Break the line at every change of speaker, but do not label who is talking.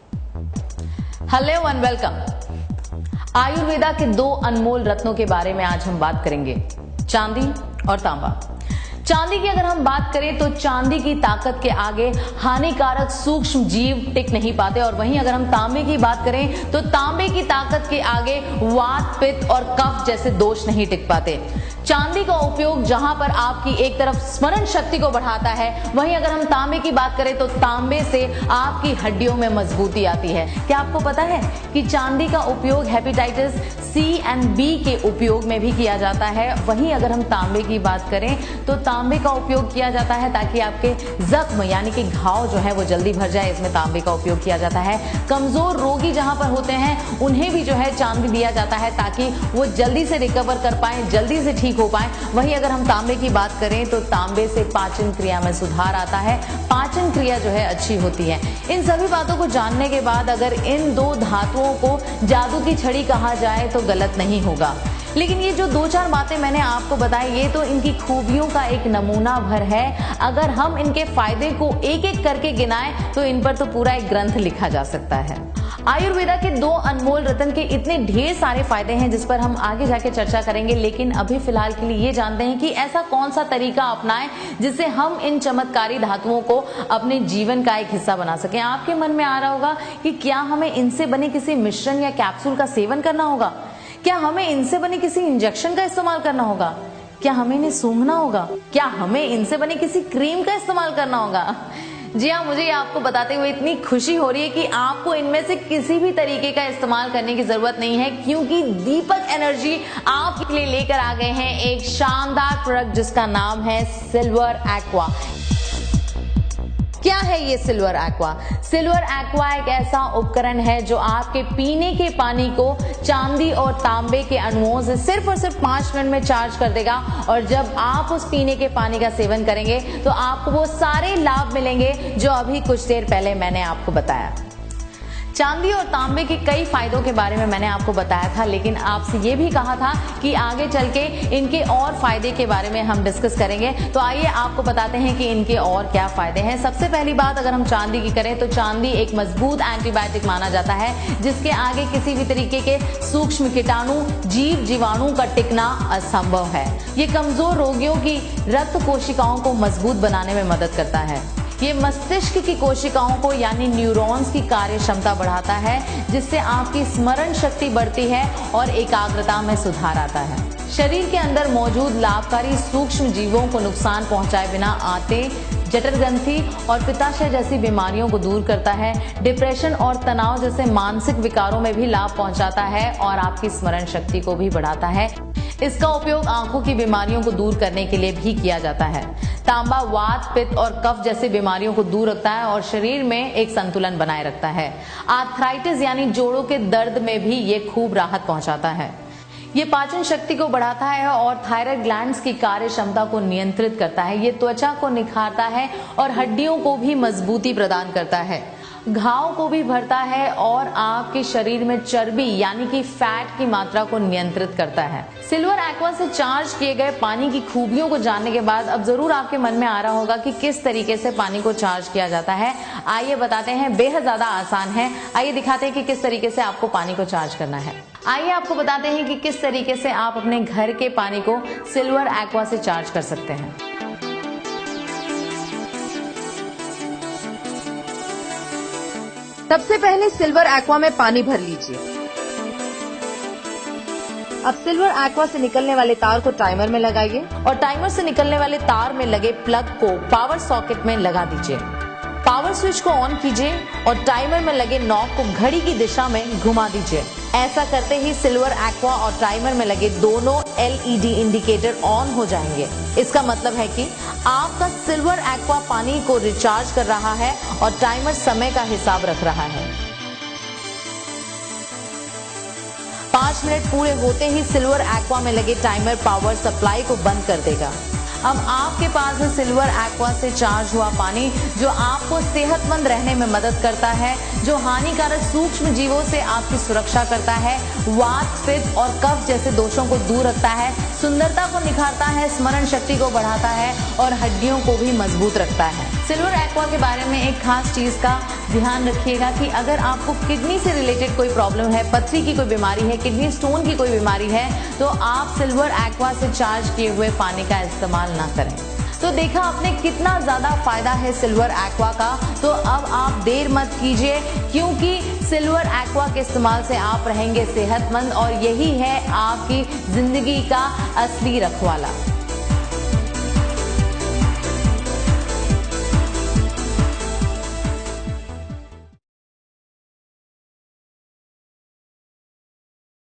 Hello and welcome. Ayurveda के दो अनमोल रत्नों के बारे में आज हम बात करेंगे, चांदी और तांबा। चांदी की अगर हम बात करें तो चांदी की ताकत के आगे हानिकारक सूक्ष्म जीव टिक नहीं पाते, और वहीं अगर हम तांबे की बात करें तो तांबे की ताकत के आगे वात, पित्त और कफ जैसे दोष नहीं टिक पाते। चांदी का उपयोग जहां पर आपकी एक तरफ स्मरण शक्ति को बढ़ाता है, वहीं अगर हम तांबे की बात करें तो तांबे से आपकी हड्डियों में मजबूती आती है। क्या आपको पता है कि चांदी का उपयोग हेपेटाइटिस सी एंड बी के उपयोग में भी किया जाता है। वहीं अगर हम तांबे की बात करें तो तांबे का उपयोग किया जाता है ताकि आपके जख्म यानी कि घाव जो है वो जल्दी भर जाए, इसमें तांबे का उपयोग किया जाता है। कमजोर रोगी जहां पर होते हैं उन्हें भी जो है चांदी दिया जाता है ताकि वो जल्दी से रिकवर कर पाए, जल्दी से ठीक हो पाए। वहीं अगर हम तांबे की बात करें तो तांबे से पाचन क्रिया में सुधार आता है, पाचन क्रिया जो है अच्छी होती है। इन सभी बातों को जानने के बाद अगर इन दो धातुओं को जादू की छड़ी कहा जाए तो गलत नहीं होगा। लेकिन ये जो दो चार बातें मैंने आपको बताई, ये तो इनकी खूबियों का एक नमूना भर है। अगर हम इनके फायदे को एक एक करके गिनाएं तो इन पर तो पूरा एक ग्रंथ लिखा जा सकता है। आयुर्वेदा के दो अनमोल रत्न के इतने ढेर सारे फायदे हैं जिस पर हम आगे जाके चर्चा करेंगे, लेकिन अभी फिलहाल के लिए ये जानते हैं कि ऐसा कौन सा तरीका अपनाएं जिससे हम इन चमत्कारी धातुओं को अपने जीवन का एक हिस्सा बना सकें। आपके मन में आ रहा होगा कि क्या हमें इनसे बने किसी मिश्रण या कैप्सूल का सेवन करना होगा, क्या हमें इनसे बने किसी इंजेक्शन का इस्तेमाल करना होगा, क्या हमें इन्हें सूंघना होगा, क्या हमें इनसे बने किसी क्रीम का इस्तेमाल करना होगा। जी हाँ, मुझे आपको बताते हुए इतनी खुशी हो रही है कि आपको इनमें से किसी भी तरीके का इस्तेमाल करने की जरूरत नहीं है, क्योंकि दीपक एनर्जी आपके लिए लेकर आ गए हैं एक शानदार प्रोडक्ट जिसका नाम है सिल्वर एक्वा। क्या है ये सिल्वर एक्वा? सिल्वर एक्वा एक ऐसा उपकरण है जो आपके पीने के पानी को चांदी और तांबे के अणुओं से सिर्फ और सिर्फ 5 मिनट में चार्ज कर देगा, और जब आप उस पीने के पानी का सेवन करेंगे तो आपको वो सारे लाभ मिलेंगे जो अभी कुछ देर पहले मैंने आपको बताया। चांदी और तांबे के कई फायदों के बारे में मैंने आपको बताया था, लेकिन आपसे ये भी कहा था कि आगे चल के इनके और फायदे के बारे में हम डिस्कस करेंगे। तो आइए आपको बताते हैं कि इनके और क्या फायदे हैं। सबसे पहली बात अगर हम चांदी की करें तो चांदी एक मजबूत एंटीबायोटिक माना जाता है जिसके आगे किसी भी तरीके के सूक्ष्म कीटाणु, जीव, जीवाणु का टिकना असंभव है। ये कमजोर रोगियों की रक्त कोशिकाओं को मजबूत बनाने में मदद करता है। ये मस्तिष्क की कोशिकाओं को यानी न्यूरॉन्स की कार्य क्षमता बढ़ाता है, जिससे आपकी स्मरण शक्ति बढ़ती है और एकाग्रता में सुधार आता है। शरीर के अंदर मौजूद लाभकारी सूक्ष्म जीवों को नुकसान पहुंचाए बिना आते, जठर ग्रंथि और पित्ताशय जैसी बीमारियों को दूर करता है। डिप्रेशन और तनाव जैसे मानसिक विकारों में भी लाभ पहुंचाता है और आपकी स्मरण शक्ति को भी बढ़ाता है। इसका उपयोग आंखों की बीमारियों को दूर करने के लिए भी किया जाता है। तांबा वात, पित्त और कफ जैसी बीमारियों को दूर रखता है और शरीर में एक संतुलन बनाए रखता है। आर्थराइटिस यानी जोड़ों के दर्द में भी ये खूब राहत पहुंचाता है। ये पाचन शक्ति को बढ़ाता है और थायराइड ग्लैंड्स की कार्य क्षमता को नियंत्रित करता है। ये त्वचा को निखारता है और हड्डियों को भी मजबूती प्रदान करता है। घाव को भी भरता है और आपके शरीर में चर्बी यानी कि फैट की मात्रा को नियंत्रित करता है। सिल्वर एक्वा से चार्ज किए गए पानी की खूबियों को जानने के बाद अब जरूर आपके मन में आ रहा होगा कि किस तरीके से पानी को चार्ज किया जाता है। आइए बताते हैं, बेहद ज्यादा आसान है। आइए दिखाते हैं कि किस तरीके से आपको पानी को चार्ज करना है। आइए आपको बताते हैं कि किस तरीके से आप अपने घर के पानी को सिल्वर एक्वा से चार्ज कर सकते हैं।
सबसे पहले सिल्वर एक्वा में पानी भर लीजिए। अब सिल्वर एक्वा से निकलने वाले तार को टाइमर में लगाइए
और टाइमर से निकलने वाले तार में लगे प्लग को पावर सॉकेट में लगा दीजिए। पावर स्विच को ऑन कीजिए और टाइमर में लगे नॉब को घड़ी की दिशा में घुमा दीजिए। ऐसा करते ही सिल्वर एक्वा और टाइमर में लगे दोनों एलईडी इंडिकेटर ऑन हो जाएंगे। इसका मतलब है कि आपका सिल्वर एक्वा पानी को रिचार्ज कर रहा है और टाइमर समय का हिसाब रख रहा है। 5 मिनट पूरे होते ही सिल्वर एक्वा में लगे टाइमर पावर सप्लाई को बंद कर देगा। अब आपके पास है सिल्वर एक्वा से चार्ज हुआ पानी, जो आपको सेहतमंद रहने में मदद करता है, जो हानिकारक सूक्ष्म जीवों से आपकी सुरक्षा करता है, वात, पित्त और कफ जैसे दोषों को दूर रखता है, सुंदरता को निखारता है, स्मरण शक्ति को बढ़ाता है और हड्डियों को भी मजबूत रखता है। सिल्वर एक्वा के बारे में एक खास चीज का ध्यान रखिएगा कि अगर आपको किडनी से रिलेटेड कोई प्रॉब्लम है, पथरी की कोई बीमारी है, किडनी स्टोन की कोई बीमारी है, तो आप सिल्वर एक्वा से चार्ज किए हुए पानी का इस्तेमाल ना करें। तो देखा आपने कितना ज्यादा फायदा है सिल्वर एक्वा का। तो अब आप देर मत कीजिए, क्योंकि सिल्वर एक्वा के इस्तेमाल से आप रहेंगे सेहतमंद और यही है आपकी जिंदगी का असली रखवाला।